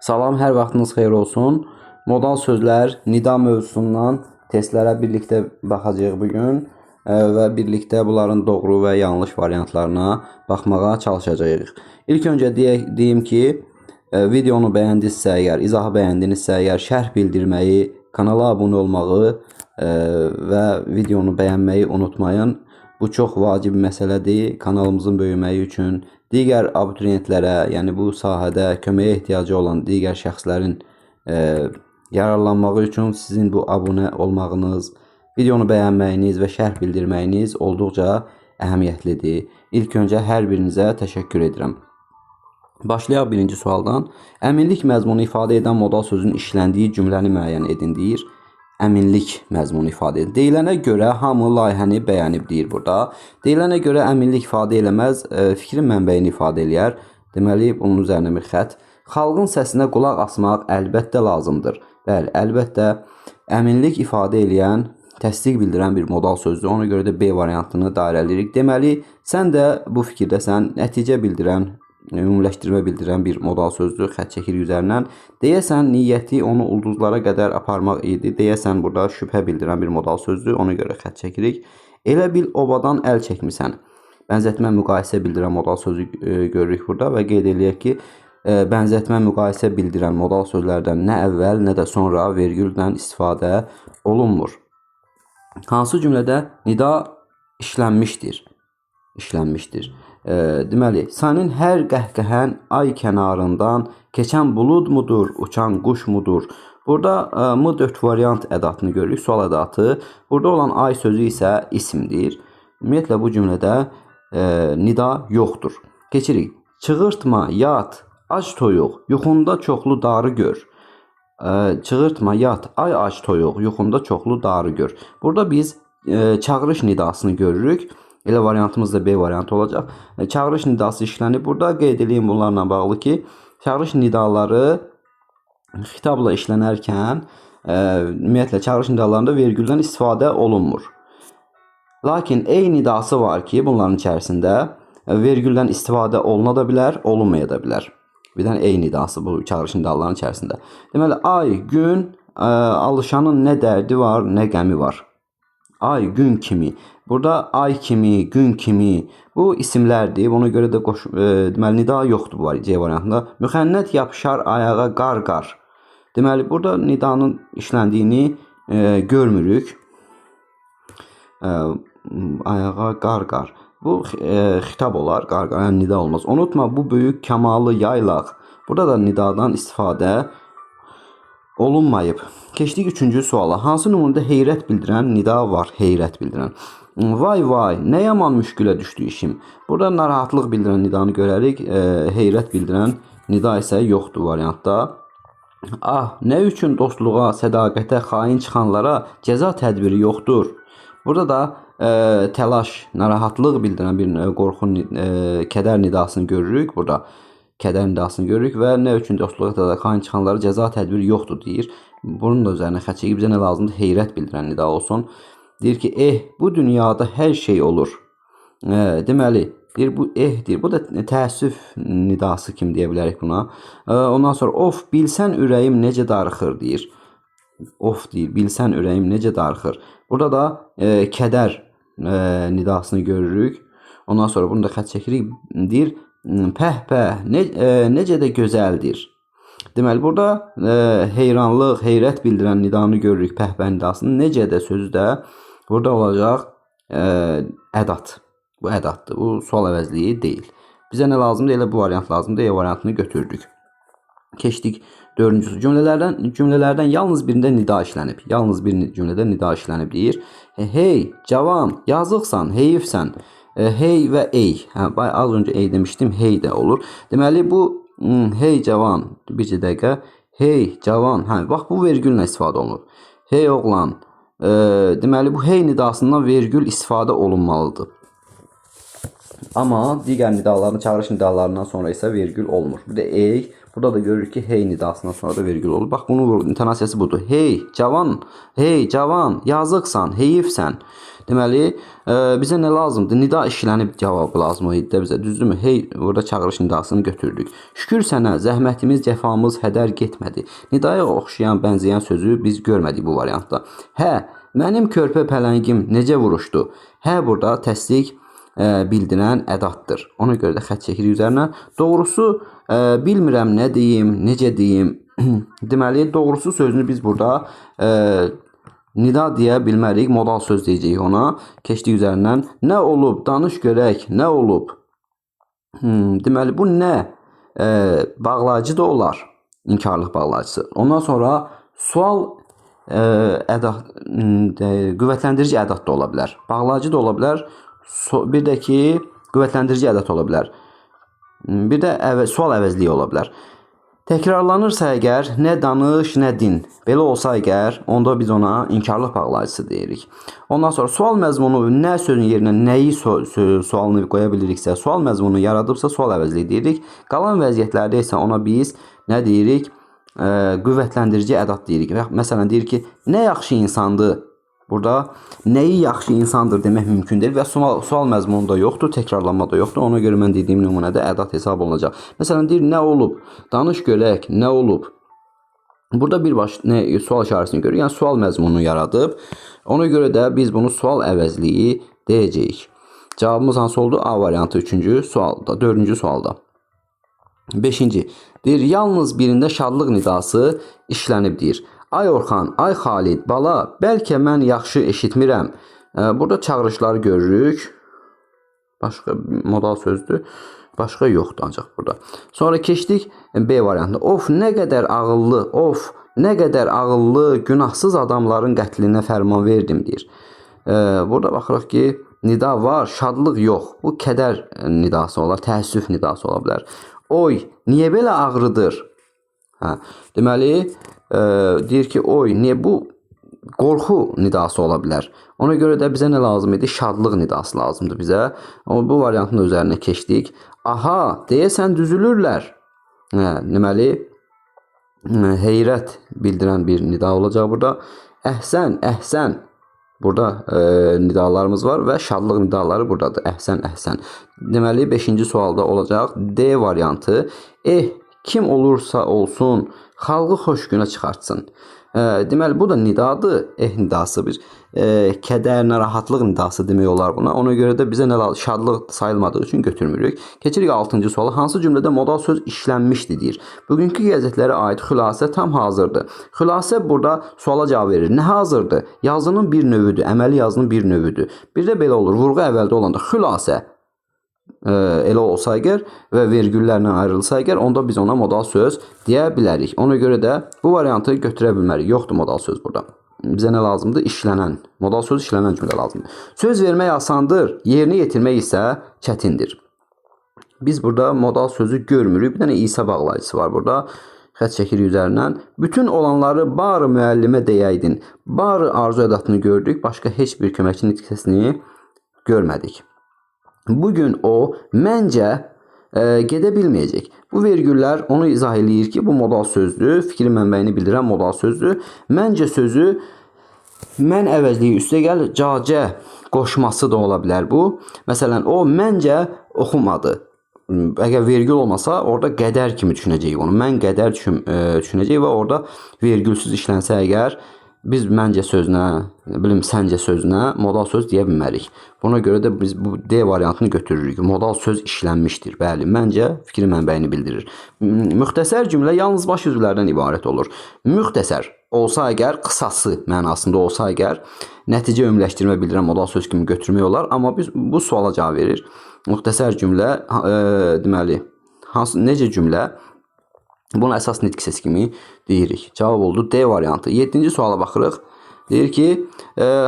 Salam, hər vaxtınız xeyir olsun. Modal sözlər, nida mövzusundan testlərə birlikdə baxacağıq bugün və birlikdə bunların doğru və yanlış variantlarına baxmağa çalışacağıq. İlk öncə deyim ki, videonu bəyəndinizsə əgər, izahı bəyəndinizsə əgər, şərh bildirməyi, kanala abunə olmağı və videonu bəyənməyi unutmayın. Bu çox vacib məsələdir kanalımızın böyüməyi üçün. Digər abituriyentlərə, yəni bu sahədə köməyə ehtiyacı olan digər şəxslərin yararlanmağı üçün sizin bu abunə olmağınız, videonu bəyənməyiniz və şərh bildirməyiniz olduqca əhəmiyyətlidir. İlk öncə hər birinizə təşəkkür edirəm. Başlayaq birinci sualdan. Əminlik məzmunu ifadə edən modal sözün işləndiyi cümləni müəyyən edin deyir. Əminlik məzmunu ifadə edir. Deyilənə görə hamı layihəni bəyənib deyir burada. Deyilənə görə əminlik ifadə eləməz, fikrin mənbəyini ifadə eləyər. Deməli, bunun üzərinə bir xətt. Xalqın səsinə qulaq asmaq əlbəttə lazımdır. Bəli, əlbəttə əminlik ifadə eləyən, təsdiq bildirən bir modal sözdür. Ona görə də B variantını dairələyirik. Deməli, sən də bu fikirdəsən, nəticə bildirən, ümumiləşdirmə bildirən bir modal sözdür, xətt çəkirik üzərindən. Deyəsən, niyyəti onu ulduzlara qədər aparmaq idi. Deyəsən, burada şübhə bildirən bir modal sözdür, ona görə xətt çəkirik. Elə bil obadan əl çəkmisən. Bənzətmə müqayisə bildirən modal sözü görürük burada və qeyd eləyək ki, bənzətmə müqayisə bildirən modal sözlərdən nə əvvəl, nə də sonra vergüldən istifadə olunmur. Hansı cümlədə nida işlənmişdir? İşlənmişdir. Deməli, sənin hər qəhqəhən ay kənarından keçən bulud mudur, uçan quş mudur? Burada M4 variant ədatını görürük, sual ədatı. Burada olan ay sözü isə isimdir. Ümumiyyətlə, bu cümlədə nida yoxdur. Keçirik. Çığırtma, yat, ac toyuq, yuxunda çoxlu darı gör. Çığırtma, yat, ay ac toyuq, yuxunda çoxlu darı gör. Burada biz çağırış nidasını görürük. Elə variantımız da B variantı olacaq. Çağırış nidası işlənib. Burada qeyd edeyim bunlarla bağlı ki, çağırış nidaları xitabla işlənərkən ümumiyyətlə çağırış nidalarında vergüldən istifadə olunmur. Lakin ey nidası var ki, bunların içərisində vergüldən istifadə oluna da bilər, olunmaya da bilər. Bir dənə ey nidası bu çağırış nidalarının içərisində. Deməli, ay, gün, alışanın nə dərdi var, nə qəmi var. Ay, gün kimi. Burada ay kimi, gün kimi bu isimlərdir. Buna görə də deməli nida yoxdur bu C variantında. Müxənnət yapışar ayağa qar-qar. Deməli, burada nidanın işləndiyini görmürük. Ayağa qar-qar. Bu xitab olar, qar-qar, yəni nida olmaz. Unutma, bu böyük kamalı yaylaq. Burada da nidadan istifadə olunmayıb. Keçdik üçüncü suala. Hansı nümunədə heyrət bildirən nida var? Heyrət bildirən. Vay vay, nə yaman müşkülə düşdü işim. Burada narahatlıq bildirən nidanı görərik. Heyrət bildirən nida isə yoxdur variantda. Ah, nə üçün dostluğa, sədaqətə xain çıxanlara cəza tədbiri yoxdur? Burada da təlaş, narahatlıq bildirən bir qorxu, kədər nidasını görürük. Burada kədər nidasını görürük və nə üçün dostluğa da xain çıxanlara cəza tədbiri yoxdur deyir. Bunun da üzərinə xətt çəkib bizə nə lazımdır? Heyrət bildirən nida olsun. Deyir ki, bu dünyada hər şey olur. Deməli, deyir, bu deyir. Bu da təəssüf nidası kimi deyə bilərik buna. Ondan sonra, of, bilsən ürəyim necə darıxır deyir. Of deyir, bilsən ürəyim necə darıxır. Burada da kədər nidasını görürük. Ondan sonra bunu da xətt çəkirik. Deyir, pəh-pəh, necə də gözəldir. Deməli, burada heyranlıq, heyrət bildirən nidanı görürük, pəh-pəh nidasını. Necə də sözü də burada olacaq ədat. Bu ədatdır. Bu sual əvəzliyi deyil. Bizə nə lazımdır? Elə bu variant lazımdır. E variantını götürdük. Keçdik dördüncüsü. Cümlələrdən yalnız birində nida işlənib. Yalnız bir cümlədə nida işlənib deyir. Hey, cavan, yazıqsan, heyifsən. Hey və ey. Az öncə ey demişdim. Hey də olur. Deməli, bu hey cavan. Bircə dəqiqə. Hey, cavan. Bax, bu vergüllə istifadə olunur. Hey, oğlan. Deməli, bu hey nidasından vergül istifadə olunmalıdır. Amma digər nidaların, çağırış nidalarından sonra isə vergül olmur. Bir də ey, burada da görürük ki, hey nidasından sonra da vergül olur. Bax, bunun intonasiyası budur. Hey, cavan, yazıqsan, heyifsən. Deməli, bizə nə lazımdır? Nida işlənib cavabı lazım idi də bizə, düzdürmü? Hey, burada çağırış nidasını götürdük. Şükür sənə, zəhmətimiz, cəfamız hədər getmədi. Nidaya oxşayan, bənzəyən sözü biz görmədik bu variantda. Hə, mənim körpə pələngim necə vuruşdu? Hə, burada təsdiq bildirən ədatdır. Ona görə də xətt çəkirik üzərinə. Doğrusu, bilmirəm nə deyim, necə deyim. Deməli, doğrusu sözünü biz burada nida deyə bilmərik, modal söz deyəcəyik ona. Keçdik üzərindən. Nə olub, danış görək, nə olub? Deməli, bu nə? Bağlayıcı da olar, inkarlıq bağlayıcısı. Ondan sonra sual qüvvətləndirici ədat da ola bilər. Bağlayıcı da ola bilər. Bir də ki, qüvvətləndirici ədat ola bilər. Bir də sual əvəzliyi ola bilər. Təkrarlanırsa əgər, nə danış, nə din. Belə olsa əgər, onda biz ona inkarlıq bağlayıcısı deyirik. Ondan sonra sual məzmunu, nə sözün yerinə nəyi sualını qoya biliriksə, sual məzmunu yaradıbsa sual əvəzliyi deyirik. Qalan vəziyyətlərdə isə ona biz nə deyirik? Qüvvətləndirici ədat deyirik. Məsələn, deyir ki, nə yaxşı insandır. Burada nəyi yaxşı insandır demək mümkün deyil və sual məzmununda yoxdur, təkrarlanma da yoxdur. Ona görə mən dediyim nümunədə ədat hesab olunacaq. Məsələn, deyir, nə olub? Danış görək, nə olub? Burada birbaş sual işarəsini görürük. Yəni, sual məzmununu yaradıb. Ona görə də biz bunu sual əvəzliyi deyəcəyik. Cavabımız hansı oldu? A variantı 3-cü sualda, 4-cü sualda. 5-ci. Deyir, yalnız birində şadlıq nidası işlənib deyir. Ay Orxan, ay Xalid, bala, bəlkə mən yaxşı eşitmirəm. Burada çağırışları görürük. Başqa modal sözdür. Başqa yoxdur ancaq burada. Sonra keçdik B variantına. Of, nə qədər ağıllı, günahsız adamların qətlinə fərman verdim deyir. Burada baxırıq ki, nida var, şadlıq yox. Bu kədər nidası olar, təəssüf nidası ola bilər. Oy, niyə belə ağrıdır? Deməli, deyir ki, oy, niyə bu qorxu nidası ola bilər. Ona görə də bizə nə lazım idi? Şadlıq nidası lazımdır bizə. Bu variantın üzərinə keçdik. Aha, deyəsən düzülürlər. Deməli, heyrət bildirən bir nida olacaq burada. Əhsən, əhsən. Burada nidalarımız var və şadlıq nidaları buradadır. Əhsən, əhsən. Deməli, 5-ci sualda olacaq D variantı. Kim olursa olsun, xalqı xoş günə çıxartsın. Deməli, bu da nidadır. Nidası bir kədər, narahatlıq nidası demək olar buna. Ona görə də bizə nə lazım? Şadlıq sayılmadığı üçün götürmürük. Keçirik 6-cı suala. Hansı cümlədə modal söz işlənmişdir deyir. Bugünkü qəzetlərə aid xülasə tam hazırdır. Xülasə burada suala cavab verir. Nə hazırdır? Yazının bir növüdür. Əməli yazının bir növüdür. Bir də belə olur. Vurğu əvvəldə olanda xülasə elə olsa əgər və vergüllərlə ayrılsa əgər, onda biz ona modal söz deyə bilərik. Ona görə də bu variantı götürə bilmərik. Yoxdur modal söz burada. Bizə nə lazımdır? İşlənən. Modal söz işlənən cümlə lazımdır. Söz vermək asandır, yerinə yetirmək isə çətindir. Biz burada modal sözü görmürük. Bir dənə isə bağlayıcısı var burada. Xətt çəkirik üzərindən. Bütün olanları barı müəllimə deyəydin. Barı arzu ədatını gördük. Başqa heç bir köməkçi nitqəsini görmədik. Bugün o məncə gedə bilməyəcək. Bu vergüllər onu izah eləyir ki, bu modal sözdür, fikri mənbəyini bildirən modal sözdür. Məncə sözü mən əvəzliyi üstə gəl, cacə qoşması da ola bilər bu. Məsələn, o məncə oxumadı. Əgər vergül olmasa, orada qədər kimi düşünəcəyik onu. Mən qədər düşünəcəyik və orada vergülsüz işlənsə əgər, biz məncə sözünə, səncə sözünə modal söz deyə bilmərik. Buna görə də biz bu D variantını götürürük. Modal söz işlənmişdir. Bəli, məncə fikri mənbəyini bildirir. Müxtəsər cümlə yalnız baş üzvlərdən ibarət olur. Müxtəsər olsa əgər, qısası mənasında olsa əgər, nəticə ümumiləşdirmə bildirən modal söz kimi götürmək olar. Amma biz bu suala cavab verir. Müxtəsər cümlə, deməli, necə cümlə? Bunu əsas nitq səsi kimi deyirik. Cavab oldu D variantı. 7-ci suala baxırıq. Deyir ki,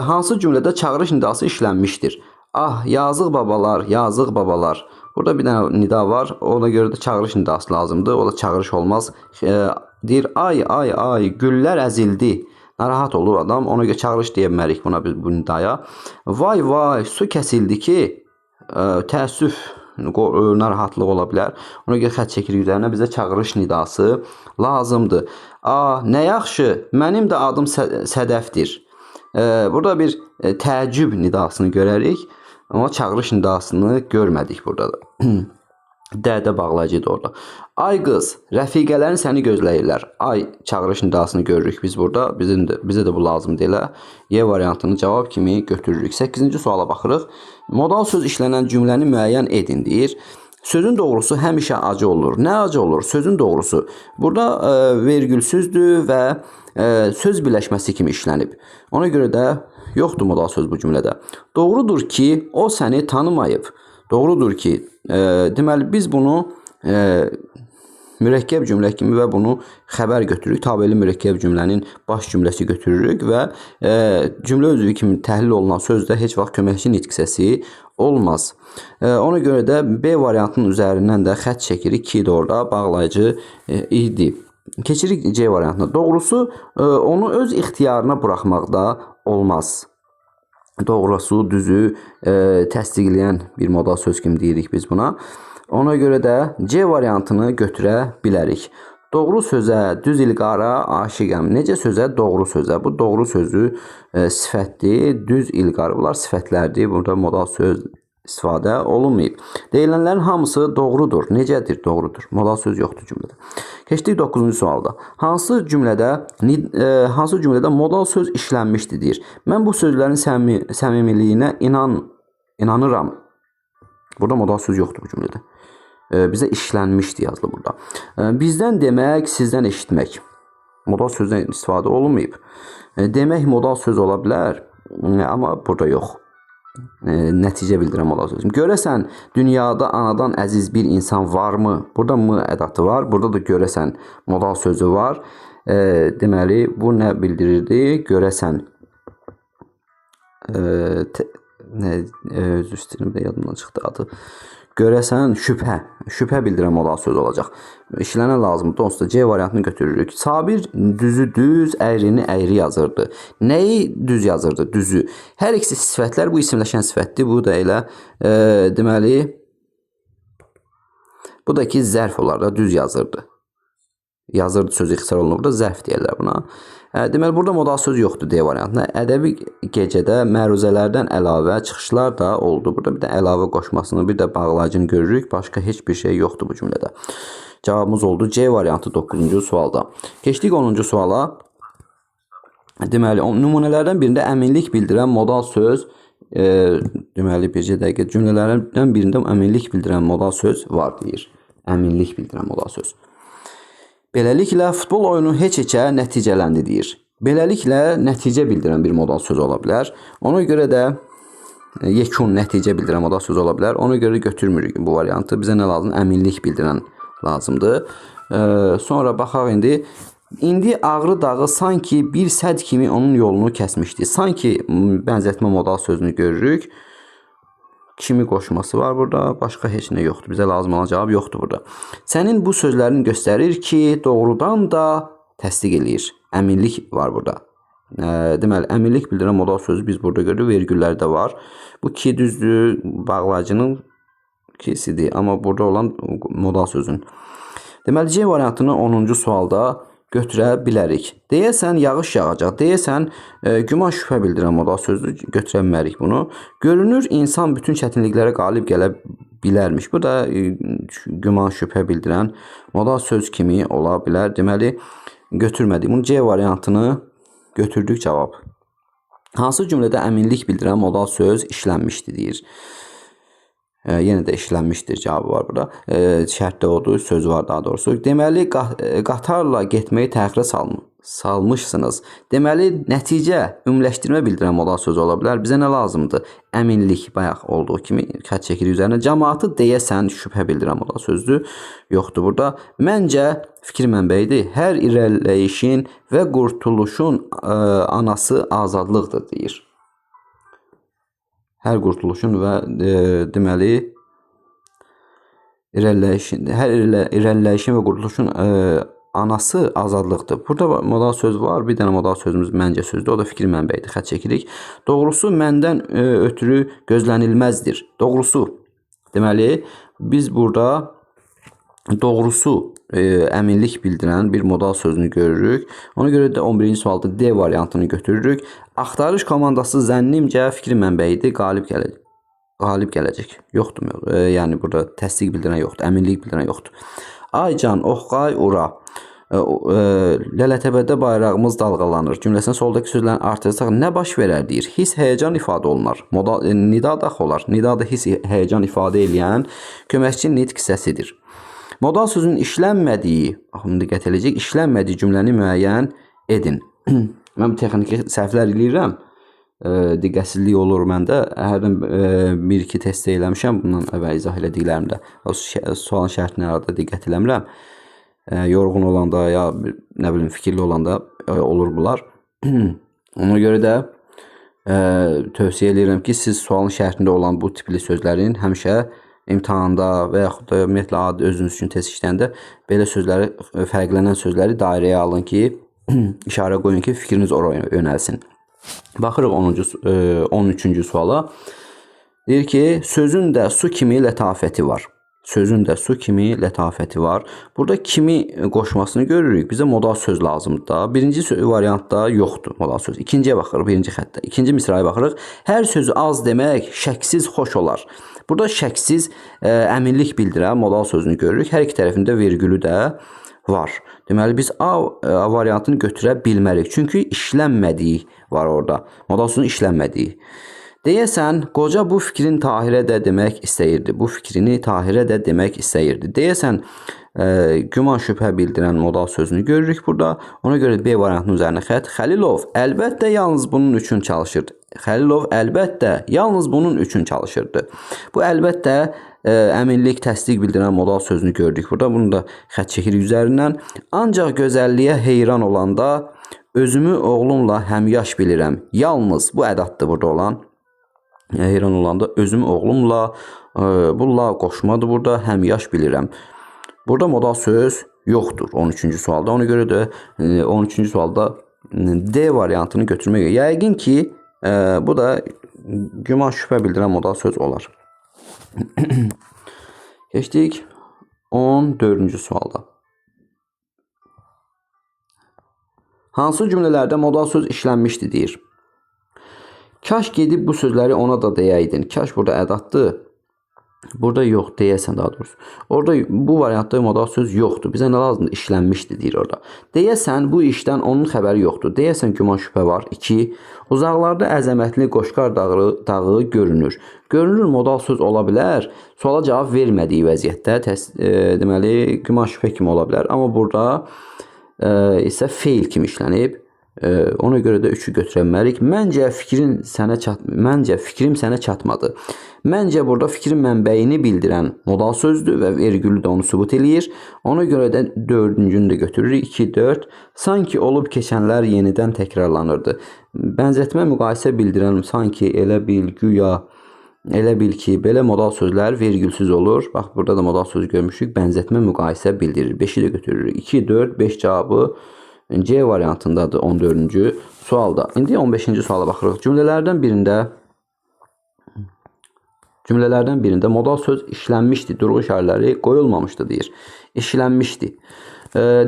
hansı cümlədə çağırış nidası işlənmişdir? Ah, yazıq babalar, yazıq babalar. Burada bir dənə nida var. Ona görə də çağırış nidası lazımdır. O da çağırış olmaz. Deyir, ay, ay, ay, güllər əzildi. Narahat olur adam. Ona görə çağırış deyə bilmərik buna bu nidaya. Vay, vay, su kəsildi ki. təəssüf, narahatlıq ola bilər. Ona görə xətt çəkirik üzərinə bizə çağırış nidası lazımdır. Nə yaxşı, mənim də adım Sədəfdir. Burada bir təəccüb nidasını görərik, amma çağırış nidasını görmədik burada da. Dədə bağlayıcıdır orada. Ay qız, rəfiqələrin səni gözləyirlər. Ay çağırış nidasını görürük biz burada. Bizə də bu lazımdır elə. Y variantını cavab kimi götürürük. 8-ci suala baxırıq. Modal söz işlənən cümləni müəyyən edin deyir. Sözün doğrusu həmişə acı olur. Nə acı olur? Sözün doğrusu. Burada vergülsüzdür və söz birləşməsi kimi işlənib. Ona görə də yoxdur modal söz bu cümlədə. Doğrudur ki, o səni tanımayıb. Doğrudur ki, deməli biz bunu mürəkkəb cümlə kimi və bunu xəbər götürürük. Tabeli mürəkkəb cümlənin baş cümləsi götürürük və cümlə özü kimi təhlil olunan sözdə heç vaxt köməkçi nitq səsi olmaz. Ona görə də B variantının üzərindən də xətt çəkirik ki, orada bağlayıcı idi. Keçirik C variantına. Doğrusu onu öz ixtiyarına buraxmaqda olmaz. Doğrusu, düzü təsdiqləyən bir modal söz kimi deyirik biz buna. Ona görə də C variantını götürə bilərik. Doğru sözə, düz ilqara aşiqəm. Necə sözə? Doğru sözə. Bu doğru sözü sifətdir, düz ilqar. Bunlar sifətlərdir. Burada modal söz istifadə olunmayıb. Deyilənlərin hamısı doğrudur. Necədir? Doğrudur. Modal söz yoxdur cümlədə. Keçdik 9-cu sualda. Hansı cümlədə modal söz işlənmişdir deyir. Mən bu sözlərin səmimiliyinə inanıram. Burada modal söz yoxdur bu cümlədə. Bizə işlənmişdir yazılır burada. Bizdən demək, sizdən eşitmək. Modal sözdən istifadə olunmayıb. Demək modal söz ola bilər, amma burada yox. Nəticə bildirən modal söz. Görəsən dünyada anadan əziz bir insan varmı? Burada mı ədatı var. Burada da görəsən modal sözü var. Deməli bu nə bildirirdi? Görəsən özür istəyirəm də yadımdan çıxdı adı. Görəsən şübhə bildirən modal söz olacaq. İşlənə lazımdır. Onsuz da C variantını götürürük. Sabir düzü düz, əyrini əyri yazırdı. Nəyi düz yazırdı? Düzü. Hər ikisi sifətlər bu isimləşən sifətdir. Bu da elə deməli bu da ki zərf olar da düz yazırdı. Yazırdı sözü ixtisar olunur. Burada zərf deyirlər buna. Deməli burada modal söz yoxdur D variantında. Ədəbi gecədə məruzələrdən əlavə çıxışlar da oldu. Burada bir də əlavə qoşmasını, bir də bağlayıcını görürük. Başqa heç bir şey yoxdur bu cümlədə. Cavabımız oldu C variantı 9-cu sualda. Keçdik 10-cu suala. Deməli nümunələrdən birində əminlik bildirən modal söz deməli bircə dəqiqə cümlələrdən birində əminlik bildirən modal söz var deyir. Əminlik bildirən modal söz. Beləliklə futbol oyunu heç-heçə nəticələndi deyir. Beləliklə nəticə bildirən bir modal söz ola bilər. Ona görə də yekun nəticə bildirən modal söz ola bilər. Ona görə götürmürük bu variantı. Bizə nə lazım? Əminlik bildirən lazımdır. Sonra baxaq indi. İndi Ağrı dağı sanki bir sədd kimi onun yolunu kəsmişdi. Sanki bənzətmə modal sözünü görürük. Kimi qoşması var burada. Başqa heç nə yoxdur. Bizə lazım olan cavab yoxdur burada. Sənin bu sözlərini göstərir ki, doğrudan da təsdiq eləyir. Əminlik var burada. Deməli, əminlik bildirən modal sözü biz burada görürük. Vergüllərdə var. Bu ki düzdür. Bağlayıcının kisidir. Amma burada olan modal sözün. Deməli, C variantını 10-cu sualda götürə bilərik. Deyəsən yağış yağacaq. Deyəsən güman şübhə bildirən modal sözdür. Götürə bilmərik bunu. Görünür insan bütün çətinliklərə qalib gələ bilərmiş. Bu da güman şübhə bildirən modal söz kimi ola bilər. Deməli götürmədik. Bunun C variantını götürdük cavab. Hansı cümlədə əminlik bildirən modal söz işlənmişdir deyir. Yenə də işlənmişdir cavabı var burada. Şərtdə odur, söz var daha doğrusu. Deməli qatarla getməyi təxirə salmışsınız. Deməli nəticə ümumiləşdirmə bildirən modal söz ola bilər. Bizə nə lazımdır? Əminlik bayaq olduğu kimi xətt çəkirik üzərinə. Cəmaatı deyəsən şübhə bildirən modal sözdür. Yoxdur burada. Məncə fikir mənbəyidir. Hər irəliləyişin və qurtuluşun anası azadlıqdır deyir. Hər qurtuluşun və deməli hər irəliləyişin və qurtuluşun anası azadlıqdır. Burada modal söz var. Bir dənə modal sözümüz məncə sözdür. O da fikir mənbəyidir. Xətt çəkirik. Doğrusu məndən ötürü gözlənilməzdir. Doğrusu Deməli, biz burada doğrusu əminlik bildirən bir modal sözünü görürük. Ona görə də 11-ci sualda D variantını götürürük. Axtarış komandası zənnimcə fikir mənbəyidir, qalib gələcək. Yoxdur. Yəni burada təsdiq bildirən yoxdur, əminlik bildirən yoxdur. Aycan, Oxqay, Ura. Lələtəbədə bayrağımız dalğalanır. Cümləsinin soldakı sözlərin artırsaq nə baş verər deyir. Hiss, həyəcan ifadə olunur. Nida daxil olar. Nida da hiss, həyəcan ifadə edən köməkçi nitq hissəsidir. Modal sözün işlənmədiyi, baxın diqqət edəcək, işlənmədiyi cümləni müəyyən edin. Mən texniki səhvlər eləyirəm. Diqqətsizlik olur məndə. Hərdən 1-2 test eləmişəm. Bundan əvvəl izah elədiklərimdə. Sualın şərtinə arada diqqət eləmirəm. Yorğun olanda ya nə bilim fikirli olanda olur bunlar. Ona görə də tövsiyə edirəm ki, siz sualın şərtində olan bu tipli sözlərin həmişə imtahanda və yaxud da ümumiyyətlə adi özünüz üçün test işləndə belə sözləri, fərqlənən sözləri dairəyə alın ki, işarə qoyun ki, fikriniz oraya yönəlsin. Baxırıq 13-cü suala. Deyir ki, sözün də su kimi lətafəti var. Sözün də su kimi lətafəti var. Burada kimi qoşmasını görürük. Bizə modal söz lazımdır da. Birinci variantda yoxdur modal söz. İkinciyə baxırıq, birinci xəttdə. İkinci misraya baxırıq. Hər sözü az demək şəksiz xoş olar. Burada şəksiz əminlik bildirən modal sözünü görürük. Hər iki tərəfində vergülü də var. Deməli, biz A variantını götürə bilmərik. Çünki işlənmədiyi var orada. Modal sözün işlənmədiyi. Deyəsən, qoca bu fikrin Tahirə də demək istəyirdi. Bu fikrini Tahirə də demək istəyirdi. Deyəsən, güman şübhə bildirən modal sözünü görürük burada. Ona görə B variantının üzərinə xətt. Xəlilov əlbəttə yalnız bunun üçün çalışırdı. Xəlilov əlbəttə yalnız bunun üçün çalışırdı. Bu əlbəttə əminlik, təsdiq bildirən modal sözünü gördük burada. Bunu da xətt çəkirik üzərindən. Ancaq gözəlliyə heyran olanda özümü oğlumla həmyaş bilirəm. Yalnız bu ədatdır burada olan. Heyran olanda özüm oğlumla bu la qoşmadır burada, həmyaş bilirəm. Burada modal söz yoxdur 13-cü sualda. Ona görə də 13-cü sualda D variantını götürmək. Yəqin ki, bu da güman şübhə bildirən modal söz olar. Keçdik 14-cü sualda. Hansı cümlələrdə modal söz işlənmişdi deyir. Kaş gedib bu sözləri ona da deyəydin. Kaş burada ədatdır. Burada yox, deyəsən daha doğrusu. Orada bu variantda modal söz yoxdur. Bizə nə lazımdır? İşlənmişdi deyir orada. Deyəsən bu işdən onun xəbəri yoxdur. Deyəsən güman şübhə var. 2. Uzaqlarda əzəmətli Qoşqar dağı görünür. Görünür modal söz ola bilər. Suala cavab vermədiyi vəziyyətdə deməli güman şübhə kimi ola bilər. Amma burada isə feil kimi işlənib. Ona görə də 3'ü götürəmərik. Məncə fikrim sənə çatmadı. Məncə burada fikrin mənbəyini bildirən modal sözdür və vergülü də onu sübut eləyir. Ona görə də 4-cünü də götürürük. 2, 4. Sanki olub keçənlər yenidən təkrarlanırdı. Bənzətmə müqayisə bildirən sanki elə bil, güya, elə bil ki, belə modal sözlər vergülsüz olur. Bax, burada da modal sözü görmüşük. Bənzətmə müqayisə bildirir. 5'i də götürürük. 2, 4, 5 cavabı C variantındadır 14-cü sualda. İndi 15-ci suala baxırıq. Cümlələrdən birində modal söz işlənmişdi, durğu işarələri qoyulmamışdı deyir. İşlənmişdi.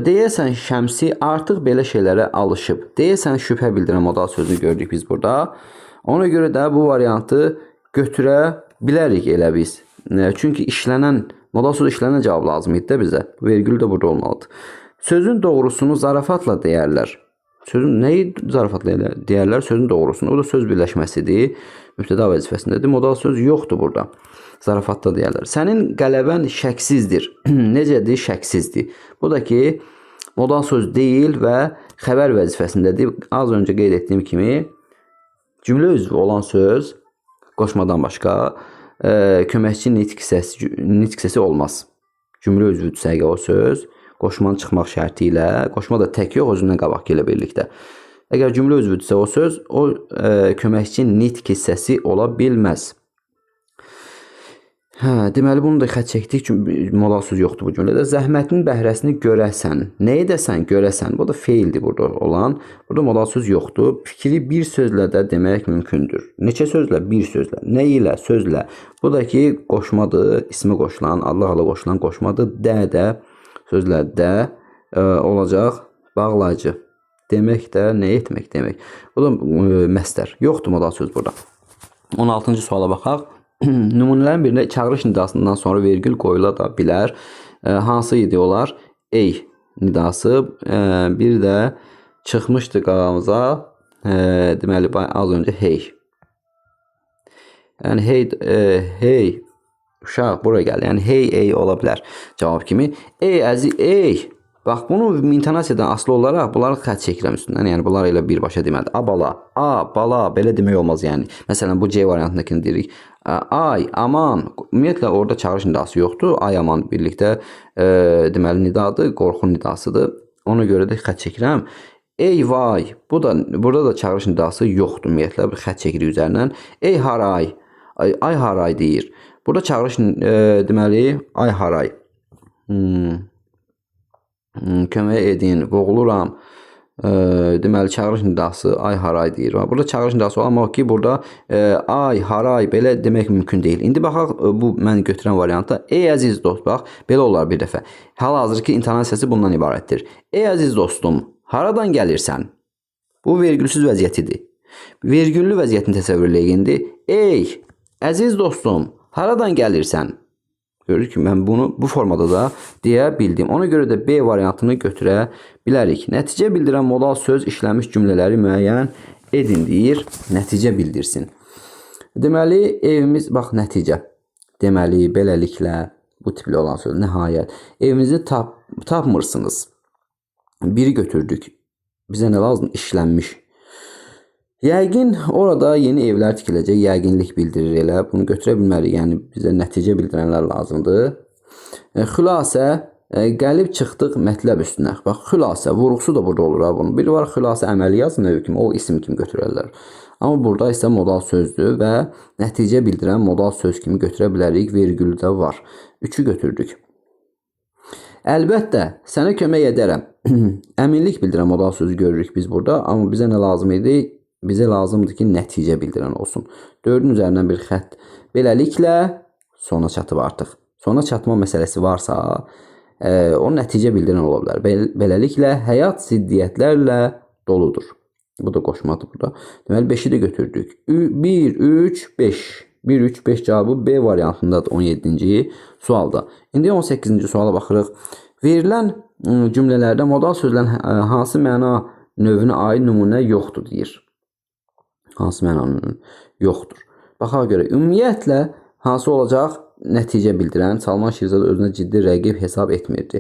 Deyəsən Şəmsi artıq belə şeylərə alışıb. Deyəsən şübhə bildirən modal sözünü gördük biz burada. Ona görə də bu variantı götürə bilərik elə biz. Çünki modal söz işlənən cavab lazım idi də bizə. Vergül də burada olmalıdır. Sözün doğrusunu zarafatla deyərlər. Sözün nəyi zarafatla deyərlər? Sözün doğrusunu. O da söz birləşməsidir. Mübtəda vəzifəsindədir. Modal söz yoxdur burada. Zarafatla deyərlər. Sənin qələbən şəksizdir. Necədir? Şəksizdir. Bu da ki, modal söz deyil və xəbər vəzifəsindədir. Az öncə qeyd etdiyim kimi, cümlə üzvü olan söz qoşmadan başqa köməkçi nitq hissəsi olmaz. Cümlə üzvüdürsə o söz, qoşmanın çıxmaq şərti ilə, qoşma da tək yox, özündən qabaq ilə birlikdə. Əgər cümlə üzvüdürsə o söz, o köməkçi nitq hissəsi ola bilməz. Hə, deməli bunu da xətt çəkdik çünki modal söz yoxdur bu cümlədə. Zəhmətin bəhrəsini görəsən. Nə edəsən, görəsən. Bu da feildir burada olan. Burada modal söz yoxdur. Fikri bir sözlə də demək mümkündür. Neçə sözlə? Bir sözlə. Nə ilə? Sözlə. Bu da ki, qoşmadır, ismi qoşulan, Allah qoşulan qoşmadır. Də sözlə də olacaq bağlayıcı. Demək də nə etmək demək. Bu da məsdər. Yoxdur modal söz burada. 16-cı suala baxaq. Nümunələrin birində çağırış nidasından sonra vergül qoyula da bilər. Hansı idi onlar? Ey nidası. Bir də çıxmışdı qağamıza. Deməli az öncə hey. Yəni hey uşaq bura gəl. Yəni hey ey ola bilər cavab kimi. Ey əziz ey. Bax bunu intonasiyadan asılı olaraq bunları xətt çəkirəm üstündən. Yəni bunlar elə birbaşa deməlidir. A bala, a bala belə demək olmaz yəni. Məsələn bu C variantındakını deyirik. Ay, aman. Ümumiyyətlə orada çağırış nidası yoxdur. Ay aman birlikdə deməli nidadır, qorxu nidasıdır. Ona görə də xətt çəkirəm. Ey vay. Burada da çağırış nidası yoxdur ümumiyyətlə. Bir xətt çəkirik üzərindən. Ey haray. Ay haray deyir. Burada çağırış deməli ay haray. Kömək edin, boğuluram. Deməli çağırış nidası ay haray deyir. Burada çağırış nidası amma ki burada ay haray belə demək mümkün deyil. İndi baxaq bu mən götürən variantda. Ey əziz dost, bax belə olar bir dəfə. Hal-hazırki intonasiyası bundan ibarətdir. Ey əziz dostum, haradan gəlirsən? Bu vergülsüz vəziyyətidir. Vergüllü vəziyyətini təsəvvür edin. Ey əziz dostum, haradan gəlirsən? Görürük ki, mən bunu bu formada da deyə bildim. Ona görə də B variantını götürə bilərik. Nəticə bildirən modal söz işləmiş cümlələri müəyyən edin deyir. Nəticə bildirsin. Deməli, evimiz, bax, nəticə. Deməli, beləliklə, bu tipli olan söz, nəhayət. Evimizi tapmırsınız. Biri götürdük. Bizə nə lazım? İşlənmiş. Yəqin orada yeni evlər tikiləcək, yəqinlik bildirir elə. Bunu götürə bilmərik, yəni bizə nəticə bildirənlər lazımdır. Xülasə, gəlib çıxdıq mətləb üstünə. Bax, xülasə, vurğusu da burada olur. Bunun. Biri var, xülasə əməli yazın növü kimi, o isim kimi götürərlər. Amma burada isə modal sözdür və nəticə bildirən modal söz kimi götürə bilərik, vergülü də var. 3-ü götürdük. Əlbəttə, sənə kömək edərəm. Əminlik bildirən modal sözü görürük biz burada, amma bizə nə lazım idi? Bizə lazımdır ki, nəticə bildirən olsun. 4-ün üzərindən bir xətt. Beləliklə, sona çatıb artıq. Sona çatma məsələsi varsa, o nəticə bildirən ola bilər. Beləliklə, həyat ziddiyyətlərlə doludur. Bu da qoşmadır burada. Deməli, 5-i də götürdük. 1, 3, 5. 1, 3, 5 cavabı B variantındadır 17-ci sualda. İndi 18-ci suala baxırıq. Verilən cümlələrdə modal sözlərin hansı məna növünə aid nümunə yoxdur deyir. Hansı mənanın yoxdur. Baxaq görə, ümumiyyətlə, hansı olacaq nəticə bildirən, Salman Şirzad özünə ciddi rəqib hesab etmirdi.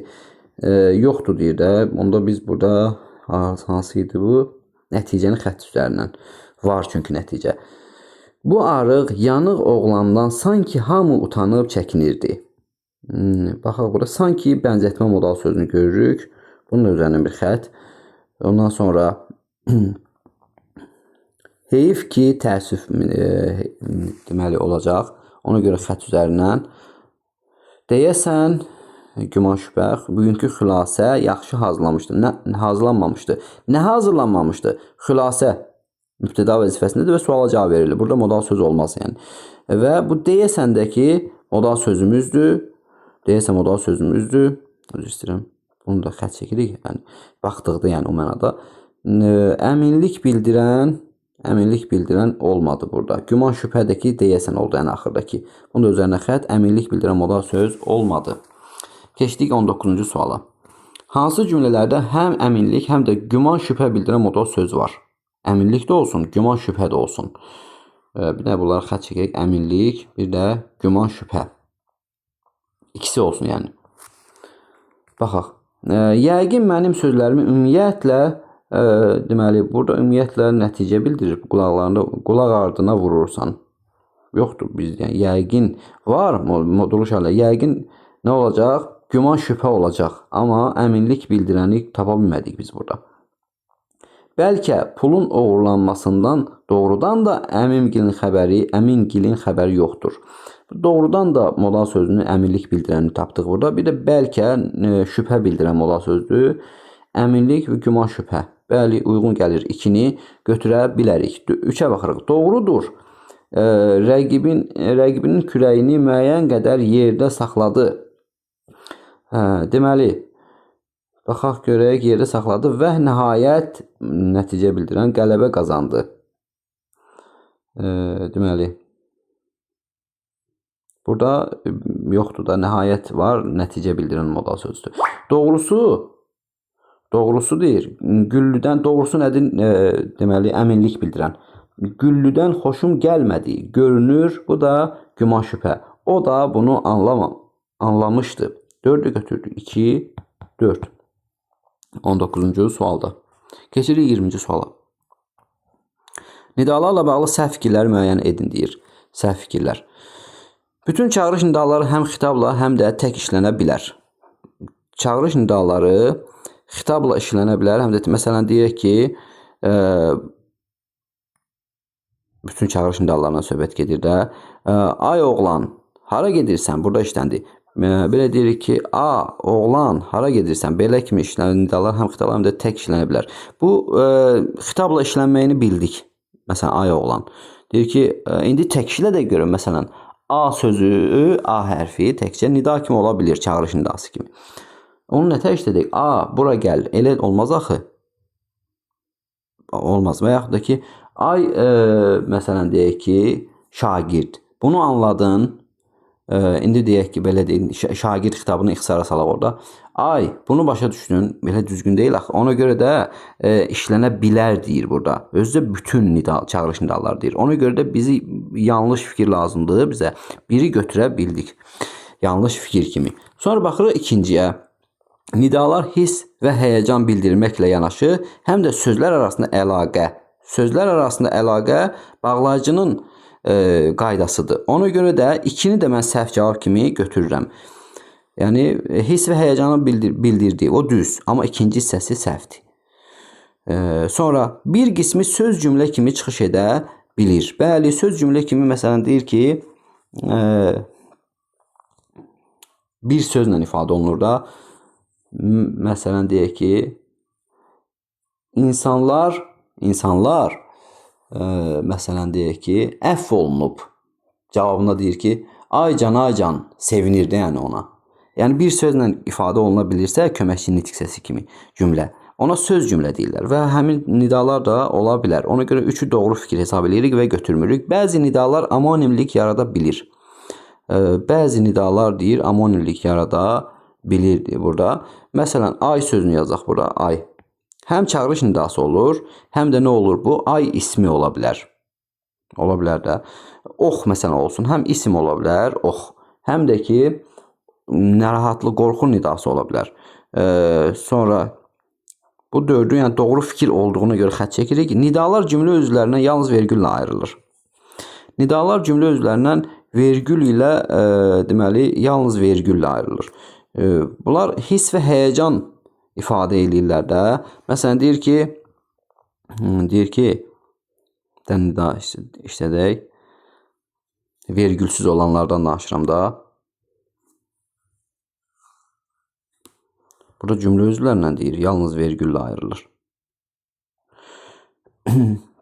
Yoxdur deyir də, onda biz burada hansı idi bu? Nəticəni xətt üzərindən. Var çünki nəticə. Bu arıq, yanıq oğlandan sanki hamı utanıb çəkinirdi. Baxaq burada, sanki bənzətmə modal sözünü görürük. Bunun üzərindən bir xətt. Ondan sonra heyif ki, təəssüf deməli olacaq. Ona görə xətt üzərindən. Deyəsən, güman şübhə, bugünkü xülasə yaxşı hazırlanmışdı. Hazırlanmamışdı. Nə hazırlanmamışdı? Xülasə mübtəda vəzifəsindədir və suala cavab verilir. Burada modal söz olmaz yəni. Və bu deyəsəndəki modal sözümüzdür. Deyəsən modal sözümüzdür. Özür istəyirəm. Bunu da xətt çəkirik. Yəni, baxdıqda yəni o mənada. Əminlik bildirən olmadı burada. Güman şübhədəki deyəsən oldu ən axırdakı. Bunun da üzərinə xətt, əminlik bildirən modal söz olmadı. Keçdik 19-cu suala. Hansı cümlələrdə həm əminlik, həm də güman şübhə bildirən modal söz var? Əminlik də olsun, güman şübhə də olsun. Bir də bunları xətt çəkək. Əminlik, bir də güman şübhə. İkisi olsun yəni. Baxaq. Yəqin mənim sözlərimi ümumiyyətlə deməli, burada ümumiyyətlə nəticə bildirir. Qulaq ardına vurursan. Yoxdur biz, yəni yəqin var modulu şəhərlə. Yəqin nə olacaq? Güman şübhə olacaq. Amma əminlik bildirəni tapa bilmədik biz burada. Bəlkə pulun oğurlanmasından doğrudan da əmingilin xəbəri yoxdur. Doğrudan da modal sözünün əminlik bildirəni tapdıq burada. Bir də bəlkə şübhə bildirən modal sözdür. Əminlik və güman şübhə. Bəli, uyğun gəlir. 2-ni götürə bilərik. 3-ə baxırıq. Doğrudur. Rəqibinin kürəyini müəyyən qədər yerdə saxladı. Deməli, baxaq görək, yerdə saxladı və nəhayət nəticə bildirən qələbə qazandı. Deməli, burada yoxdur da, nəhayət var, nəticə bildirən modal sözdür. Doğrusu deyir. Güllüdən, doğrusu nədir? Deməli, əminlik bildirən. Güllüdən xoşum gəlmədi, görünür. Bu da güman şübhə. O da bunu anlamışdı. 4'ü götürdük. 2, 4. 19-cu sualda. Keçirik 20-ci suala. Nidalarla bağlı səhv fikirləri müəyyən edin deyir. Səhv fikirlər. Bütün çağırış nidaları həm xitabla, həm də tək işlənə bilər. Çağırış nidaları xitabla işlənə bilər. Həm də məsələn deyək ki, bütün çağırış nidalarından söhbət gedir də. Ay oğlan, hara gedirsən? Burada işləndi. Belə deyirik ki, oğlan, hara gedirsən? Belə kimi işlənən nidalar həm xitabla, həm də tək işlənə bilər. Bu xitabla işlənməyini bildik. Məsələn, ay oğlan. Deyir ki, indi təkişlə də görün. Məsələn, A sözü, A hərfi təkcə nida kimi ola bilir, çağırış nidası kimi. Onu nətə işlədik? Bura gəl. Elə olmaz axı. Olmaz. Və yaxud da ki, ay, məsələn, deyək ki, şagird. Bunu anladın. İndi deyək ki, belə deyək, şagird xitabını ixtisara salaq orada. Ay, bunu başa düşdün. Belə düzgün deyil axı. Ona görə də işlənə bilər deyir burada. Özü də bütün çağırış nidaları deyir. Ona görə də bizi yanlış fikir lazımdır bizə. Biri götürə bildik. Yanlış fikir kimi. Sonra baxırıq ikinciyə. Nidalar hiss və həyəcan bildirməklə yanaşı, həm də sözlər arasında əlaqə. Sözlər arasında əlaqə bağlayıcının qaydasıdır. Ona görə də 2-ni də mən səhv cavab kimi götürürəm. Yəni, hiss və həyəcanı bildirdi. O düz. Amma ikinci hissəsi səhvdir. Sonra, bir qismi söz cümlə kimi çıxış edə bilir. Bəli, söz cümlə kimi məsələn deyir ki, bir sözlə ifadə olunur da. Məsələn deyək ki, insanlar məsələn deyək ki, əfv olunub. Cavabında deyir ki, ay can, sevinirdi yəni ona. Yəni bir sözlə ifadə oluna bilirsə, köməkçi nitq səsi kimi cümlə. Ona söz cümlə deyirlər və həmin nidalar da ola bilər. Ona görə 3-ü doğru fikir hesab edirik və götürmürük. Bəzi nidalar amonimlik yarada bilir. Bəzi nidalar deyir, amonimlik yarada bilirdi burada. Məsələn, ay sözünü yazaq burada, ay. Həm çağırış nidası olur, həm də nə olur bu? Ay ismi ola bilər. Ola bilər də. Ox məsələn olsun, həm isim ola bilər, ox. Həm də ki, narahatlıq, qorxu nidası ola bilər. Sonra, bu 4'ü, yəni doğru fikir olduğuna görə xətt çəkirik. Nidalar cümlə özlərindən yalnız vergüllə ayrılır. Nidalar cümlə özlərindən vergül ilə, deməli, yalnız vergüllə ayrılır. Bunlar hiss və həyəcan ifadə edirlər də. Məsələn, deyir ki, nida işlədək, vergülsüz olanlardan danışıram da. Burada cümlə özlərindən deyir, yalnız vergüllə ayrılır.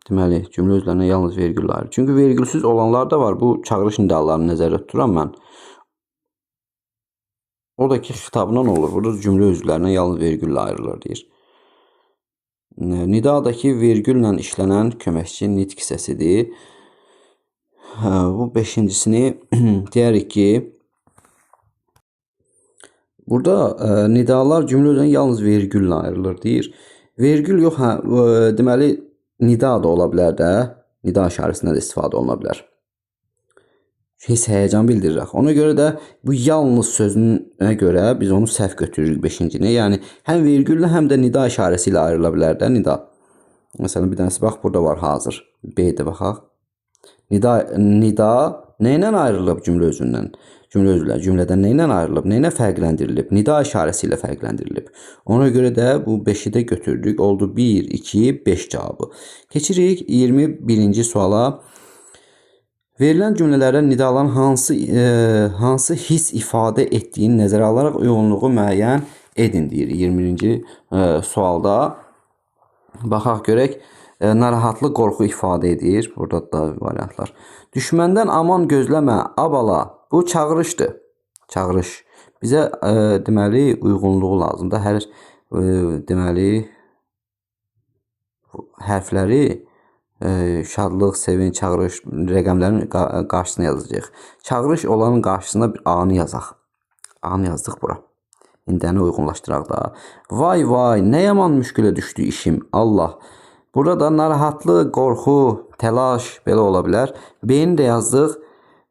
Deməli, cümlə özlərindən yalnız vergüllə ayrılır. Çünki vergülsüz olanlar da var. Bu çağırış nidalarını nəzərdə tuturam mən. Oradakı xitabından olur. Burada cümlə özlərindən yalnız vergüllə ayrılır deyir. Nidadakı vergülla işlənən köməkçi nitq hissəsidir. Bu 5-cisini deyərik ki, burada nidalar cümlə özlərindən yalnız vergüllə ayrılır deyir. Vergül yox, deməli nida da ola bilər də. Nida işarəsindən də istifadə oluna bilər. Hiss, həyəcan bildirir. Ona görə də bu yalnız sözünə görə biz onu səhv götürürük 5-cini. Yəni, həm vergüllə, həm də nida işarəsi ilə ayrıla bilər də nida. Məsələn, bir dənəsi bax, burada var hazır. B-də baxaq. Nida nə ilə ayrılıb cümlə özündən? Cümlədən nə ilə ayrılıb? Nə ilə fərqləndirilib? Nida işarəsi ilə fərqləndirilib. Ona görə də bu 5-i də götürdük. Oldu 1, 2, 5 cavabı. Keçirik 21-ci suala. Verilən cümlələrdə nidaların hansı hiss ifadə etdiyini nəzərə alaraq uyğunluğu müəyyən edin deyir 20-ci sualda. Baxaq görək. Narahatlıq, qorxu ifadə edir. Burada da variantlar. Düşməndən aman gözləmə, abala. Bu çağırışdır. Çağırış. Bizə deməli uyğunluğu lazımdır. Hər deməli hərfləri şadlıq, sevinç, çağırış rəqəmlərin qarşısına yazacağıq. Çağırış olanın qarşısına bir A-nı yazaq. A-nı yazdıq bura. İndəni uyğunlaşdıraq da. Vay vay, nə yaman müşkülə düşdü işim. Allah. Burada narahatlıq, qorxu, təlaş belə ola bilər. B-ni də yazdıq.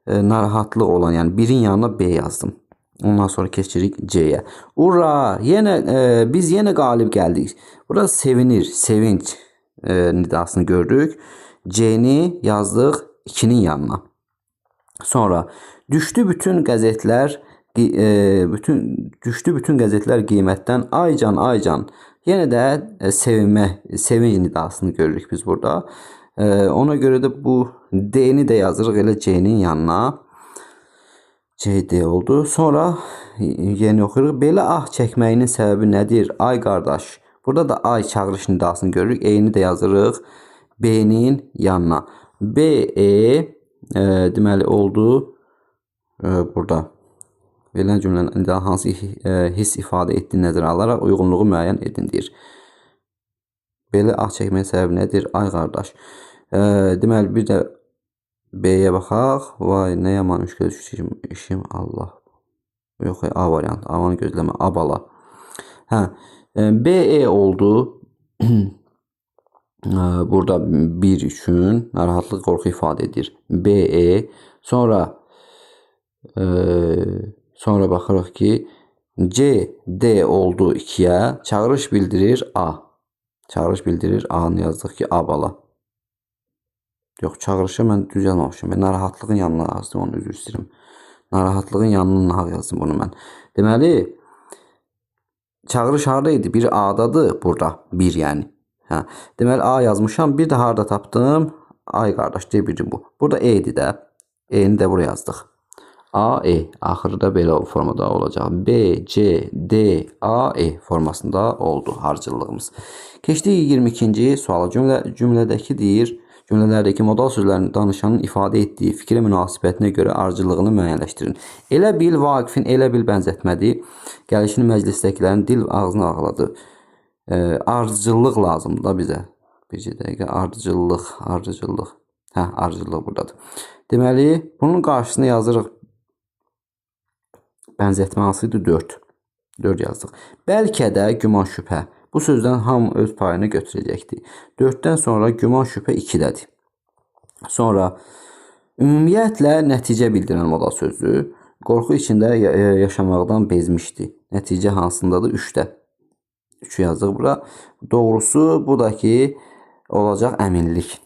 Narahatlıq olan, yəni birin yanına B yazdım. Ondan sonra keçirik C-yə. Ura, biz yenə qalib gəldik. Burada sevinir, sevinç nidasını gördük. C-ni yazdıq 2'nin yanına. Sonra düşdü bütün qəzetlər qiymətdən. Aycan, aycan. Yenə də sevinç nidasını görürük biz burada. Ona görə də bu D-ni də yazırıq elə C-nin yanına. C-D oldu. Sonra yeni oxuyuruq. Belə ah çəkməyinin səbəbi nədir? Ay qardaş. Burada da ay çağırış nidasını görürük. E-ni də yazırıq B-nin yanına. B-E deməli oldu. Burada verilən cümlənin hansı hiss ifadə etdiyini nəzərə alaraq uyğunluğu müəyyən edin deyir. Belə ah çəkməyin səbəbi nədir? Ay qardaş. Deməli bir də B-yə baxaq. Vay nə yaman müşkülə düşdü işim. Allah. Yox, A variant. Amanı gözləmə. Abala. B-E oldu. Burada bir üçün narahatlıq, qorxu ifadə edir. B-E. Sonra baxırıq ki C-D oldu 2'yə. Çağırış bildirir A. Çağırış bildirir A-nı yazdıq ki abala. Yox, çağırışı mən düz yazmamışım. Ben narahatlığın yanına yazdım, onu üzr istəyirəm. Narahatlığın yanına yazdım bunu mən. Deməli, çağırış haradaydı? Bir A'dadır burada. Bir yəni. Deməli A yazmışam. Bir də harada tapdım? Ay qardaş deyə biri bu. Burada E'dir də. E'ni də buraya yazdıq. A, E. Axırı da belə formada olacaq. B, C, D, A, E formasında oldu harcılığımız. Keçdik 22-ci suala. Cümlədəki deyir. Cümlələrdəki modal sözlərin danışanın ifadə etdiyi fikrə münasibətinə görə ardıcıllığını müəyyənləşdirin. Elə bil Vaqifin elə bil bənzətmədi. Gəlişini məclisdəkilərin dil ağzını ağladı. Ardıcıllıq lazımdır da bizə. Bir dəqiqə ardıcıllıq. Ardıcıllıq buradadır. Deməli, bunun qarşısına yazırıq. Bənzətmə hansıydı? 4. 4 yazdıq. Bəlkə də güman şübhə. Bu sözdən hamı öz payını götürəcəkdir. 4'dən sonra güman şübhə 2'dədir. Sonra ümumiyyətlə nəticə bildirən modal sözü. Qorxu içində yaşamaqdan bezmişdi. Nəticə hansındadır? 3'də. 3'ü yazdıq bura. Doğrusu bu da ki olacaq əminlik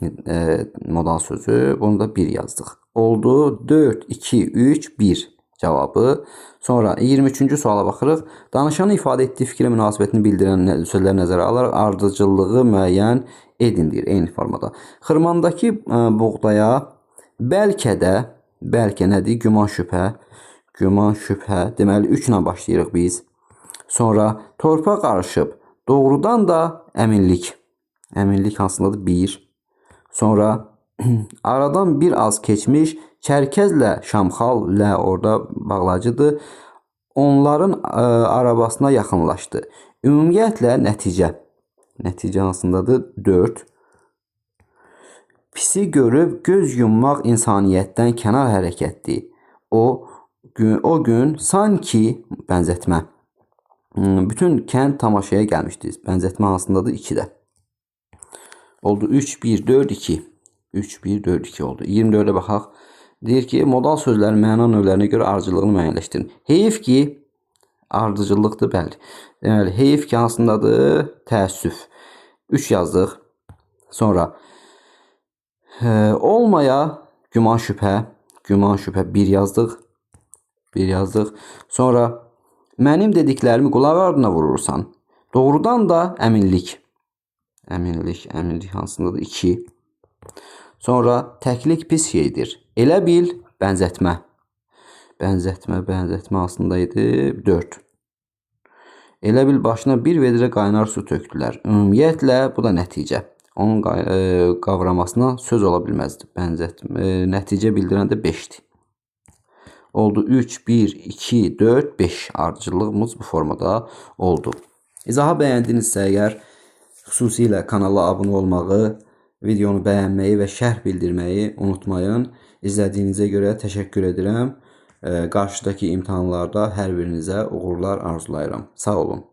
modal sözü. Bunu da 1 yazdıq. Oldu 4, 2, 3, 1 cavabı. Sonra 23-cü suala baxırıq. Danışanın ifadə etdiyi fikrə münasibətini bildirən sözləri nəzərə alaraq ardıcıllığı müəyyən edin deyir eyni formada. Xırmandakı buğdaya bəlkə də, bəlkə nədir? Güman şübhə. Güman şübhə. Deməli 3 ilə başlayırıq biz. Sonra torpa qarışıb. Doğrudan da əminlik. Əminlik hansındadır? 1. Sonra aradan bir az keçmiş Çərkəzlə Şamxal ilə orada bağlacıdır. Onların arabasına yaxınlaşdı. Ümumiyyətlə nəticə. Nəticə hansındadır? 4. Pisi görüb göz yummaq insaniyyətdən kənar hərəkətdir. O gün sanki bənzətmə. Bütün kənd tamaşaya gəlmişdi. Bənzətmə hansındadır? 2'də. Oldu 3, 1, 4, 2. 3, 1, 4, 2 oldu. 24'e baxaq. Deyir ki, modal sözlərin məna növlərinə görə ardıcıllığını müəyyənləşdirin. Heyif ki, ardıcıllıqdır, bəli. Deməli, heyif ki, hansındadır? Təəssüf. 3 yazdıq. Sonra olmaya güman şübhə. Güman şübhə 1 yazdıq. 1 yazdıq. Sonra mənim dediklərimi qulaq ardına vurursan. Doğrudan da əminlik. Əminlik hansındadır? 2. Sonra təklik pis şeydir. Elə bil bənzətmə. Bənzətmə aslında idi 4. Elə bil başına bir vedrə qaynar su tökdülər. Ümumiyyətlə bu da nəticə. Onun qavramasına söz ola bilməzdi. Nəticə bildirən də 5'dir. Oldu 3, 1, 2, 4, 5 ardıcıllığımız bu formada oldu. İzahı bəyəndinizsə əgər xüsusilə kanala abunə olmağı, videonu bəyənməyi və şərh bildirməyi unutmayın. İzlədiyinizə görə təşəkkür edirəm. Qarşıdakı imtahanlarda hər birinizə uğurlar arzulayıram. Sağ olun.